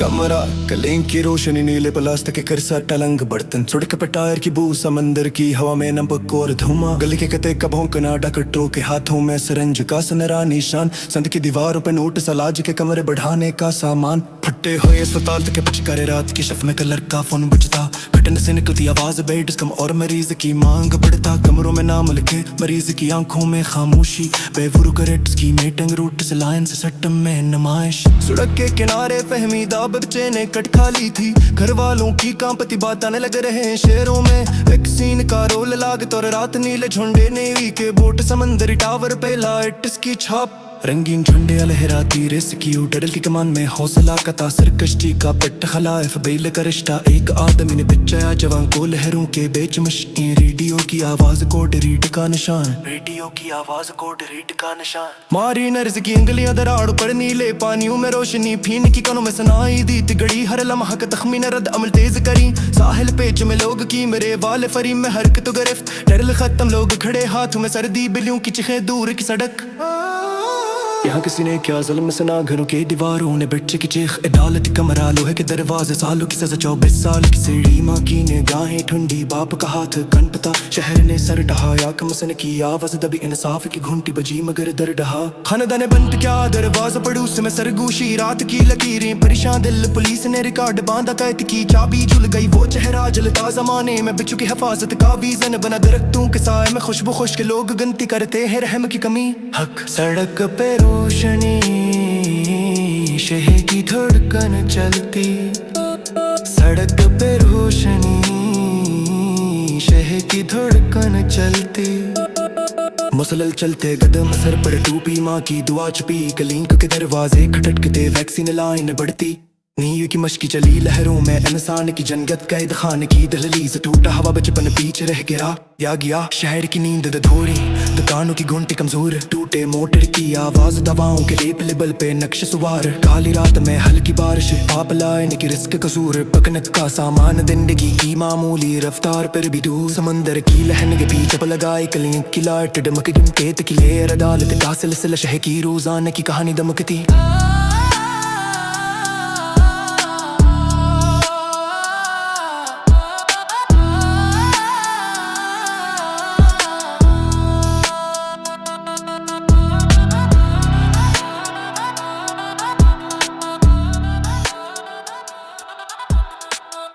कमरा कलिंग की रोशनी, नीले प्लास्टिक के करसा टलंग बर्तन, सड़क पे टायर की बू, समंदर की हवा में नमक और धुआं, गली के कते का भौंकना, डॉक्टरों के हाथों में सिरंज का सुनहरा निशान, संद की दीवारों पे नोटिस, इलाज के कमरे बढ़ाने का सामान, फटे हुए अस्पताल तक पचकारे, रात की शफ में कलर का फोन बजता, घटन से निकलती आवाज, बेड कम और मरीज की मांग बढ़ता, कमरों में नाम लिखे, मरीज की आंखों में खामोशी, बेवरू करे की मीटिंग, रूट से लाइन से सट्ट में नुमाइश, सड़क के किनारे फहमीदा बच्चे ने कट खा ली थी, घर वालों की कांपती बात आने लग रहे हैं शेरों में, एक सीन का रोल लागत और रात नीले झंडे नेवी के बोट, समंदरी टावर पे लाइट्स की छाप, रंगीन झंडे लहराती, रेस्क्यू डरल की कमान में हौसला का तासर, कश्ती का पट्ट खलाफ बेल का रिश्ता, एक आदमी ने बचाया जवान को लहरों के बेच मशकी, रेडियो की आवाज कोड रीड का निशान, रेडियो की आवाज कोड रीड का निशान, मारी नर्स की उंगलियां दराड़ पर, नीले पानियों में रोशनी, फीन की कानों में सुनाई दी तिगड़ी, हर लम्हा का तखमीन रद्द अमल तेज करी, साहिल पेच में लोग की मेरे वाले फरीम में हरकत गिरफ्त, डरल खत्म लोग खड़े हाथों में सर्दी, बिलियों की चिखें दूर की सड़क, यहाँ किसी ने क्या जुल्म सुना, घरों के दीवारों ने बच्चे की चीख, अदालत कमरा लोहे के दरवाजे, सालों की सजा 24 साल की सीढ़ी, माँ की निगाहें ठंडी, बाप का हाथ कनपता, शहर ने सर ढहाया, कमसन की आवाज दबी, इंसाफ की घंटी बजी मगर दर ढहा, खानदान ने बंद क्या दरवाजा, पड़ोस में सरगोशी, रात की लकीरें, परेशान दिल, पुलिस ने रिकॉर्ड बांधा, कैद की चाबी झुल गई, वो चेहरा जलता जमाने में, बिच्छू की हिफाजत का वीजन बना, दरख्तों के साए में खुशबू खुश के लोग गनती करते हैं रहम की कमी, हक सड़क पे रोशनी, शहर की धड़कन चलती, सड़क पे रोशनी, शहर की धड़कन चलती, मुसलसल चलते कदम, सर पर टूपी, माँ की दुआ छुपी, कलिंक के दरवाजे खटखटते, वैक्सीन लाइन बढ़ती, नींव की मशकी चली लहरों में, इंसान की जन्नत कैद खाने की दहलीज, टूटा हवा बचपन पीछे रह गया शहर की नींद धोरी, दुकानों की घंटी कमजोर, टूटे मोटर की आवाज, दवाओं के लेप लेबल पे नक्श सवार, काली रात में हल्की बारिश, पाप लाने की रिस्क कसूर, पकनत का सामान, जिंदगी की मामूली रफ्तार पर भी दूर, समंदर की लहन के पीछे लगाई, कलिंक की लाइट डमक, खेत की लेर, अदालत का सिलसिला, शहर की रोजाना की कहानी दमकती।